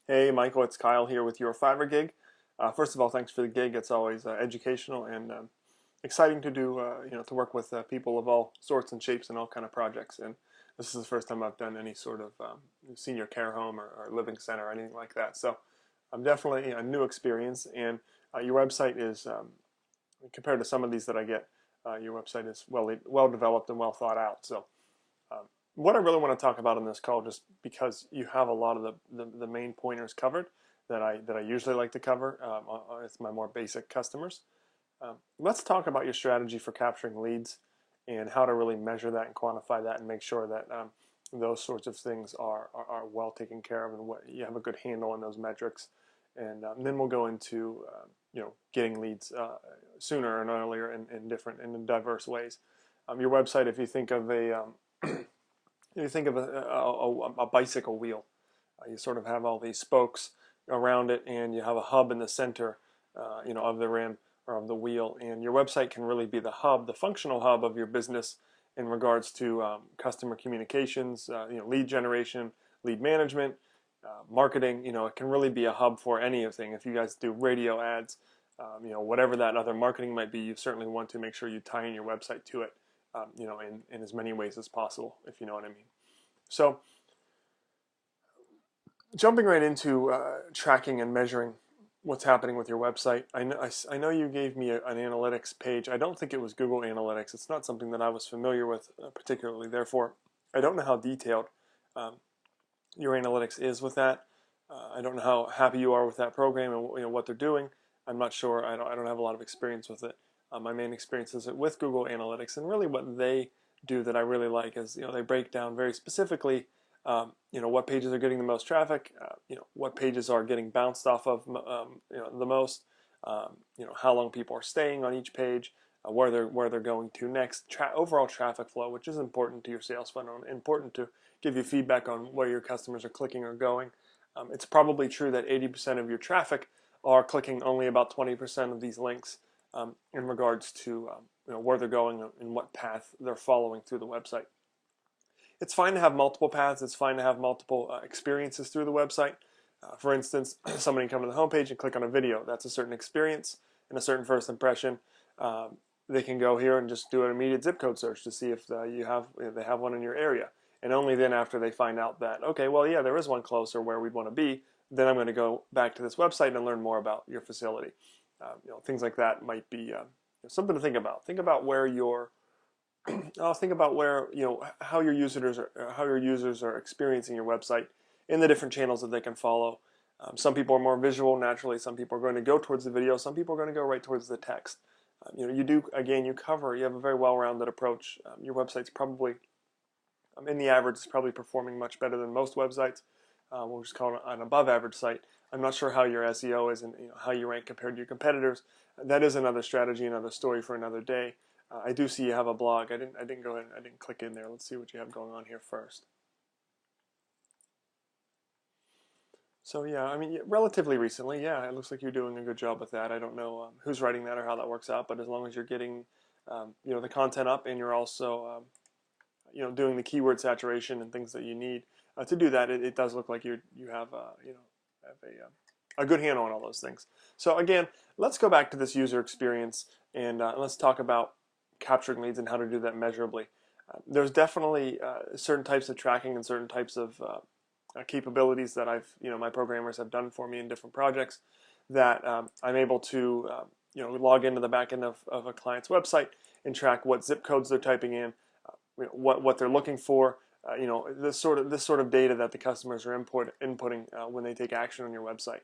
Hey Michael, it's Kyle here with your Fiverr gig. First of all, thanks for the gig. It's always educational and exciting to do, to work with people of all sorts and shapes and all kind of projects. And this is the first time I've done any sort of senior care home or living center or anything like that. So I'm definitely a new experience. And your website is, compared to some of these that I get, your website is well developed and well thought out. So um, what I really want to talk about in this call, just because you have a lot of the main pointers covered that I usually like to cover with my more basic customers. Let's talk about your strategy for capturing leads and how to really measure that and quantify that and make sure that those sorts of things are well taken care of and what you have a good handle on those metrics. And then we'll go into getting leads sooner and earlier in different and in diverse ways. Your website, if you think of you think of a bicycle wheel. You sort of have all these spokes around it, and you have a hub in the center, of the rim or of the wheel. And your website can really be the hub, the functional hub of your business in regards to customer communications, lead generation, lead management, marketing. It can really be a hub for anything. If you guys do radio ads, whatever that other marketing might be, you certainly want to make sure you tie in your website to it, in as many ways as possible, if you know what I mean. So, jumping right into tracking and measuring what's happening with your website, I know you gave me an analytics page. I don't think it was Google Analytics. It's not something that I was familiar with particularly. Therefore, I don't know how detailed um, your analytics is with that. I don't know how happy you are with that program and what they're doing. I'm not sure. I don't have a lot of experience with it. My main experience is with Google Analytics, and really what they do that I really like is they break down very specifically what pages are getting the most traffic, what pages are getting bounced off of the most, how long people are staying on each page, where they're going to next, overall traffic flow, which is important to your sales funnel, important to give you feedback on where your customers are clicking or going. It's probably true that 80% of your traffic are clicking only about 20% of these links in regards to where they're going and what path they're following through the website. It's fine to have multiple paths. It's fine to have multiple experiences through the website. For instance, somebody come to the homepage and click on a video. That's a certain experience and a certain first impression. They can go here and just do an immediate zip code search to see if they have one in your area. And only then, after they find out that, okay, well, yeah, there is one closer where we'd want to be, then I'm going to go back to this website and learn more about your facility. Things like that might be something to think about. Think about where how your users are experiencing your website in the different channels that they can follow. Some people are more visual naturally. Some people are going to go towards the video. Some people are going to go right towards the text. You have a very well-rounded approach. Your website's probably in the average is probably performing much better than most websites. We'll just call it an above-average site. I'm not sure how your SEO is and how you rank compared to your competitors. That is another strategy, another story for another day. I do see you have a blog. I didn't go ahead. I didn't click in there. Let's see what you have going on here first. So yeah, I mean, relatively recently, yeah, it looks like you're doing a good job with that. I don't know who's writing that or how that works out, but as long as you're getting, the content up and you're also, doing the keyword saturation and things that you need to do that, it does look like you have, have a good handle on all those things. So again, let's go back to this user experience and let's talk about capturing leads and how to do that measurably. There's definitely certain types of tracking and certain types of capabilities that my programmers have done for me in different projects that I'm able to, log into the back end of a client's website and track what zip codes they're typing in, what they're looking for, this sort of data that the customers are inputting when they take action on your website.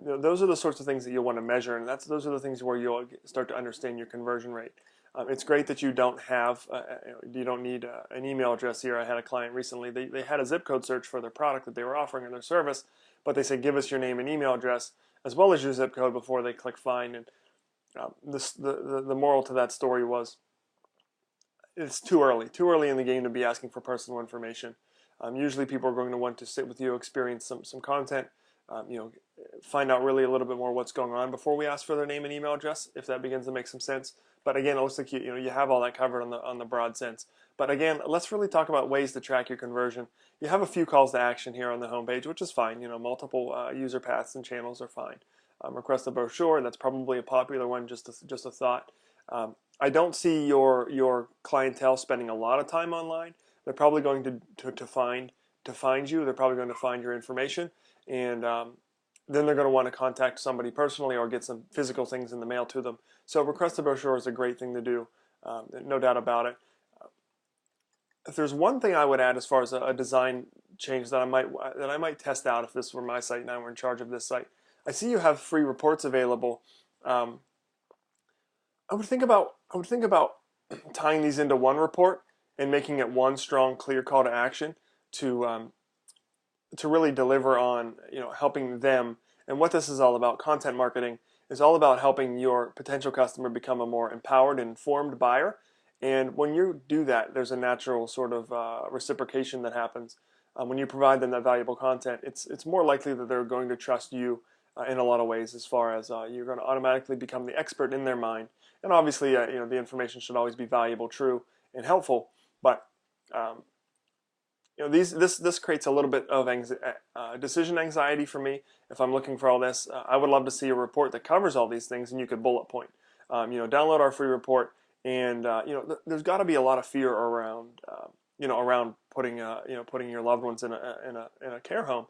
Those are the sorts of things that you'll want to measure, and those are the things where you'll start to understand your conversion rate. It's great that you don't need an email address here. I had a client recently. They had a zip code search for their product that they were offering in their service, but they said, give us your name and email address as well as your zip code before they click find. And the moral to that story was it's too early in the game to be asking for personal information. Usually people are going to want to sit with you, experience some content, find out really a little bit more what's going on before we ask for their name and email address, if that begins to make some sense. But again, it looks like you have all that covered on the broad sense. But again, let's really talk about ways to track your conversion. You have a few calls to action here on the homepage, which is fine. Multiple user paths and channels are fine. Request a brochure, that's probably a popular one, just a thought. I don't see your clientele spending a lot of time online. They're probably going to find you. They're probably going to find your information, and then they're going to want to contact somebody personally or get some physical things in the mail to them. So request a brochure is a great thing to do, no doubt about it. If there's one thing I would add as far as a design change that I might test out if this were my site and I were in charge of this site, I see you have free reports available. I would think about tying these into one report and making it one strong, clear call to action to really deliver on helping them. And what this is all about, content marketing, is all about helping your potential customer become a more empowered and informed buyer. And when you do that, there's a natural sort of reciprocation that happens. When you provide them that valuable content, it's more likely that they're going to trust you in a lot of ways, as far as you're going to automatically become the expert in their mind. And obviously, the information should always be valuable, true, and helpful. But this creates a little bit of decision anxiety for me. If I'm looking for all this, I would love to see a report that covers all these things, and you could bullet point. Download our free report, and there's got to be a lot of fear around around putting your loved ones in a care home.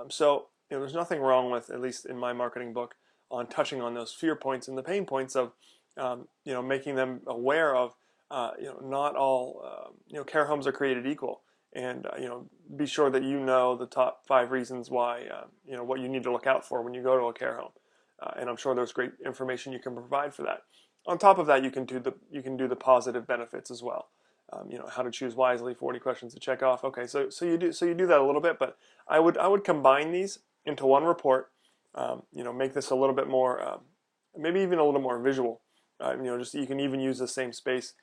So there's nothing wrong with, at least in my marketing book, on touching on those fear points and the pain points of making them aware of not all care homes are created equal. And be sure that the top 5 reasons why what you need to look out for when you go to a care home, and I'm sure there's great information you can provide for that. On top of that, you can do the positive benefits as well. How to choose wisely, 40 questions to check off. Okay, so you do that a little bit, but I would combine these into one report. Make this a little bit more, maybe even a little more visual. Just you can even use the same space.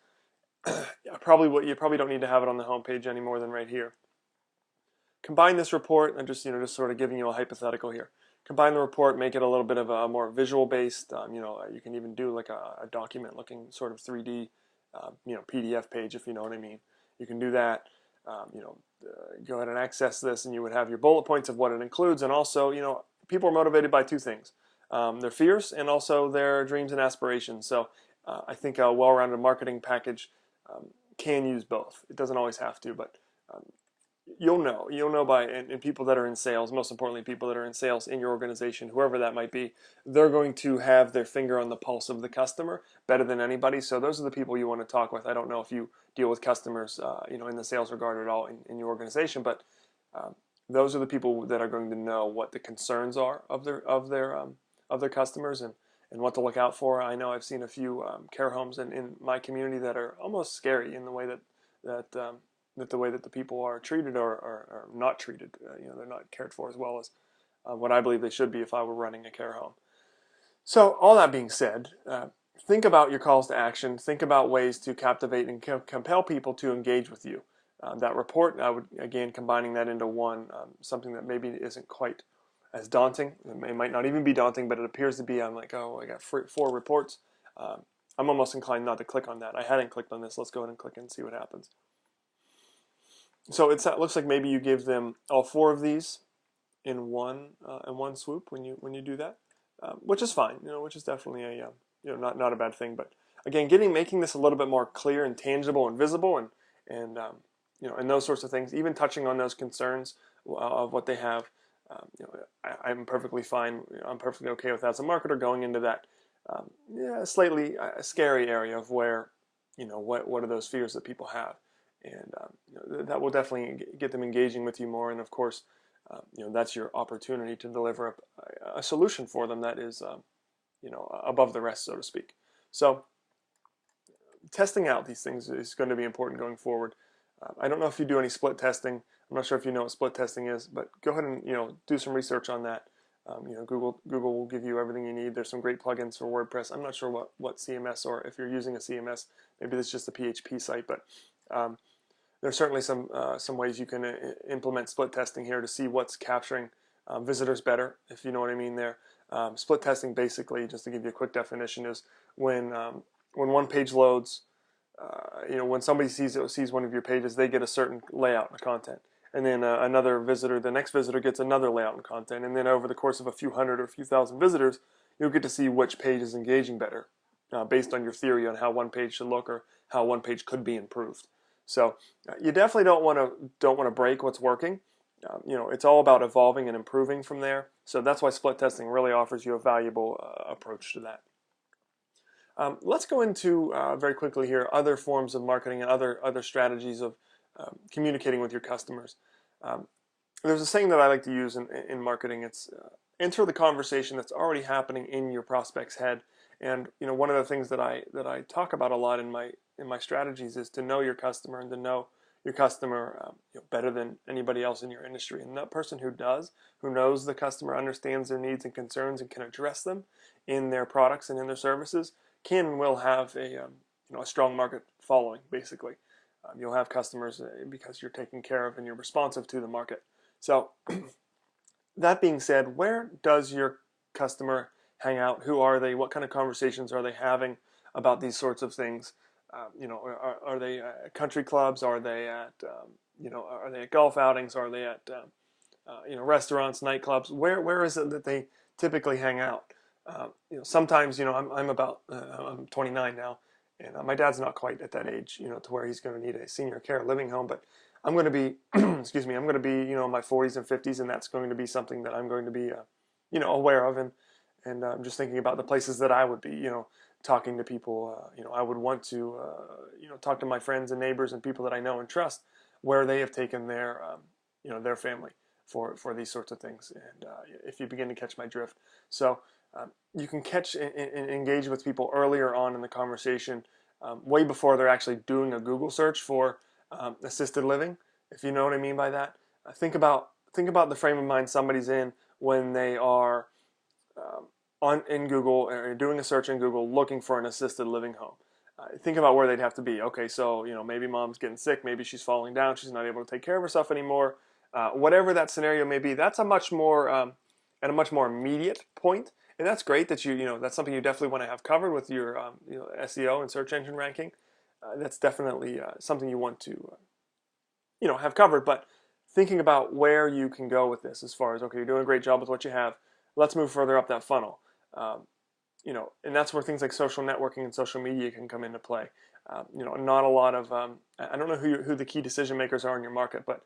You probably don't need to have it on the home page any more than right here. Combine this report, and just sort of giving you a hypothetical here. Combine the report, make it a little bit of a more visual based. You can even do like a document looking sort of 3D, PDF page, if you know what I mean. You can do that. Go ahead and access this, and you would have your bullet points of what it includes. And also, people are motivated by 2 things: their fears and also their dreams and aspirations. So I think a well-rounded marketing package can use both. It doesn't always have to, but you'll know by, and people that are in sales, most importantly people that are in sales in your organization, whoever that might be, they're going to have their finger on the pulse of the customer better than anybody. So those are the people you want to talk with. I don't know if you deal with customers in the sales regard at all in your organization, but those are the people that are going to know what the concerns are of their customers, and what to look out for. I know I've seen a few care homes in my community that are almost scary in the way that the people are treated or not treated. They're not cared for as well as what I believe they should be if I were running a care home. So all that being said, think about your calls to action. Think about ways to captivate and compel people to engage with you. That report, I would, again, combining that into one, something that maybe isn't quite as daunting. It might not even be daunting, but it appears to be. I'm like, oh, I got 4 reports. I'm almost inclined not to click on that. I hadn't clicked on this. Let's go ahead and click and see what happens. So it looks like maybe you give them all 4 of these in one swoop when you do that, which is fine. Which is definitely a not a bad thing. But again, making this a little bit more clear and tangible and visible, and those sorts of things. Even touching on those concerns of what they have. I'm perfectly fine. I'm perfectly okay with that as a marketer going into that slightly scary area of where what are those fears that people have, and that will definitely get them engaging with you more. And of course, that's your opportunity to deliver a solution for them that is above the rest, so to speak. So testing out these things is going to be important going forward. I don't know if you do any split testing. I'm not sure if you know what split testing is, but go ahead and do some research on that. Google will give you everything you need. There's some great plugins for WordPress. I'm not sure what CMS, or if you're using a CMS, maybe it's just a PHP site, but there's certainly some ways you can implement split testing here to see what's capturing visitors better, if you know what I mean there. Split testing, basically, just to give you a quick definition, is when one page loads, when somebody sees one of your pages, they get a certain layout and content, and then another visitor, the next visitor gets another layout and content, and then over the course of a few hundred or a few thousand visitors, you'll get to see which page is engaging better, based on your theory on how one page should look or how one page could be improved. So you definitely don't want to break what's working. It's all about evolving and improving from there. So that's why split testing really offers you a valuable approach to that. Let's go into very quickly here other forms of marketing and other strategies of communicating with your customers. There's a saying that I like to use in marketing. It's enter the conversation that's already happening in your prospect's head. And one of the things that I talk about a lot in my strategies is to know your customer and to know your customer better than anybody else in your industry. And that person who knows the customer, understands their needs and concerns, and can address them in their products and in their services, can and will have a strong market following. Basically, you'll have customers because you're taking care of and you're responsive to the market. So that being said, where does your customer hang out? Who are they? What kind of conversations are they having about these sorts of things? Are they at country clubs? Are they at are they at golf outings? Are they at restaurants, nightclubs? Where is it that they typically hang out? Sometimes I'm 29 now, and my dad's not quite at that age, to where he's going to need a senior care living home. But I'm going to be, excuse me, I'm going to be, in my 40s and 50s, and that's going to be something that I'm going to be, aware of, and I'm just thinking about the places that I would be, talking to people. I would want to, talk to my friends and neighbors and people that I know and trust, where they have taken their, their family for these sorts of things. And if you begin to catch my drift, so you can catch and engage with people earlier on in the conversation, way before they're actually doing a Google search for assisted living, if you know what I mean by that. Think about the frame of mind somebody's in when they are in Google or doing a search in Google looking for an assisted living home. Think about where they'd have to be. Okay, so maybe mom's getting sick, maybe she's falling down, she's not able to take care of herself anymore. Whatever that scenario may be, that's at a much more immediate point, and that's great that that's something you definitely want to have covered with your SEO and search engine ranking. That's definitely something you want to have covered. But thinking about where you can go with this, as far as, okay, you're doing a great job with what you have, let's move further up that funnel. And that's where things like social networking and social media can come into play. Not a lot of I don't know who the key decision makers are in your market, but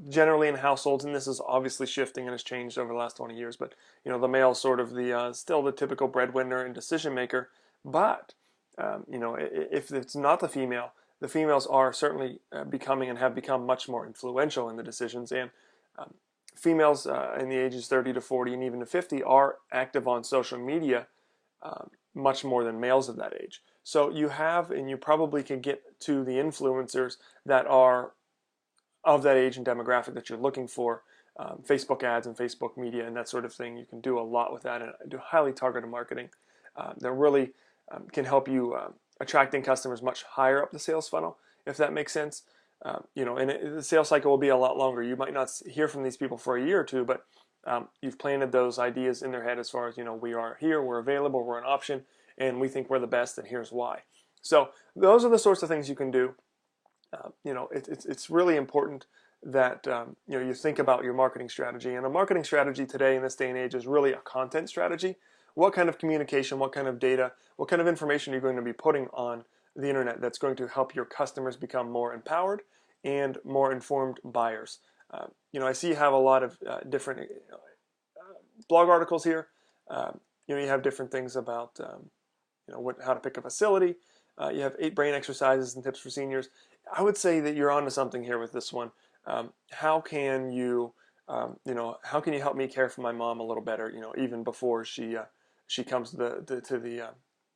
generally in households, and this is obviously shifting and has changed over the last 20 years, but the male is sort of still the typical breadwinner and decision maker. But if it's not the females are certainly becoming and have become much more influential in the decisions. And females in the ages 30 to 40 and even to 50 are active on social media much more than males of that age. So you probably can get to the influencers that are of that age and demographic that you're looking for. Facebook ads and Facebook media and that sort of thing. You can do a lot with that and do highly targeted marketing that really can help you attracting customers much higher up the sales funnel, if that makes sense. And the sales cycle will be a lot longer. You might not hear from these people for a year or two, but you've planted those ideas in their head as far as, we are here, we're available, we're an option, and we think we're the best, and here's why. So those are the sorts of things you can do. It's really important that you think about your marketing strategy. And a marketing strategy today in this day and age is really a content strategy. What kind of communication, what kind of data, what kind of information are you going to be putting on the internet that's going to help your customers become more empowered and more informed buyers? I see you have a lot of different blog articles here. You have different things about how to pick a facility. You have 8 brain exercises and tips for seniors. I would say that you're onto something here with this one. How can you help me care for my mom a little better? Even before she comes to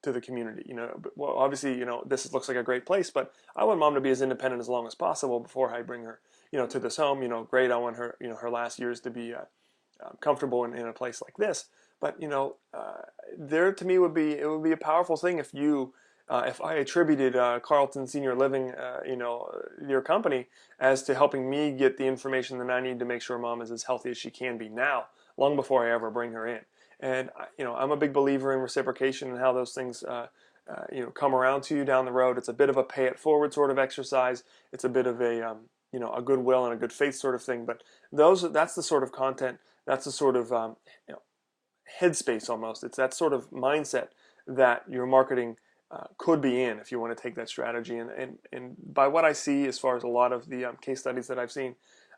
the community. Well, obviously, this looks like a great place, but I want mom to be as independent as long as possible before I bring her, to this home. Great. I want her, her last years to be comfortable in a place like this. But there to me it would be a powerful thing if you. If I attributed Carlton Senior Living, your company, as to helping me get the information that I need to make sure mom is as healthy as she can be now, long before I ever bring her in. And I'm a big believer in reciprocation and how those things come around to you down the road. It's a bit of a pay it forward sort of exercise. It's a bit of a a goodwill and a good faith sort of thing. But that's the sort of content. That's the sort of headspace almost. It's that sort of mindset that your marketing could be in if you want to take that strategy. And by what I see, as far as a lot of the case studies that I've seen,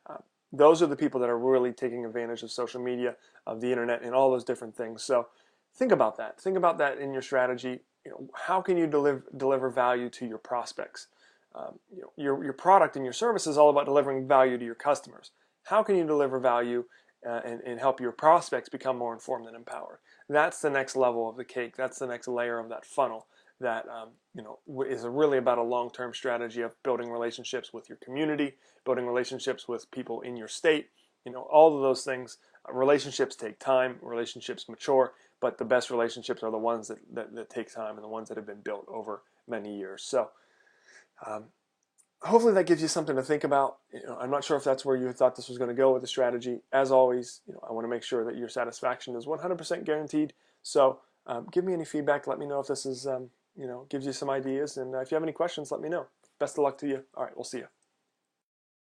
uh, those are the people that are really taking advantage of social media, of the internet, and all those different things. So think about that. Think about that in your strategy. How can you deliver value to your prospects? Your product and your service is all about delivering value to your customers. How can you deliver value and help your prospects become more informed and empowered? That's the next level of the cake. That's the next layer of that funnel that is really about a long-term strategy of building relationships with your community, building relationships with people in your state. All of those things. Relationships take time. Relationships mature, but the best relationships are the ones that take time and the ones that have been built over many years. So hopefully that gives you something to think about. I'm not sure if that's where you thought this was going to go with the strategy. As always, I want to make sure that your satisfaction is 100% guaranteed. So give me any feedback. Let me know if this is gives you some ideas. And if you have any questions, let me know. Best of luck to you. All right, we'll see you.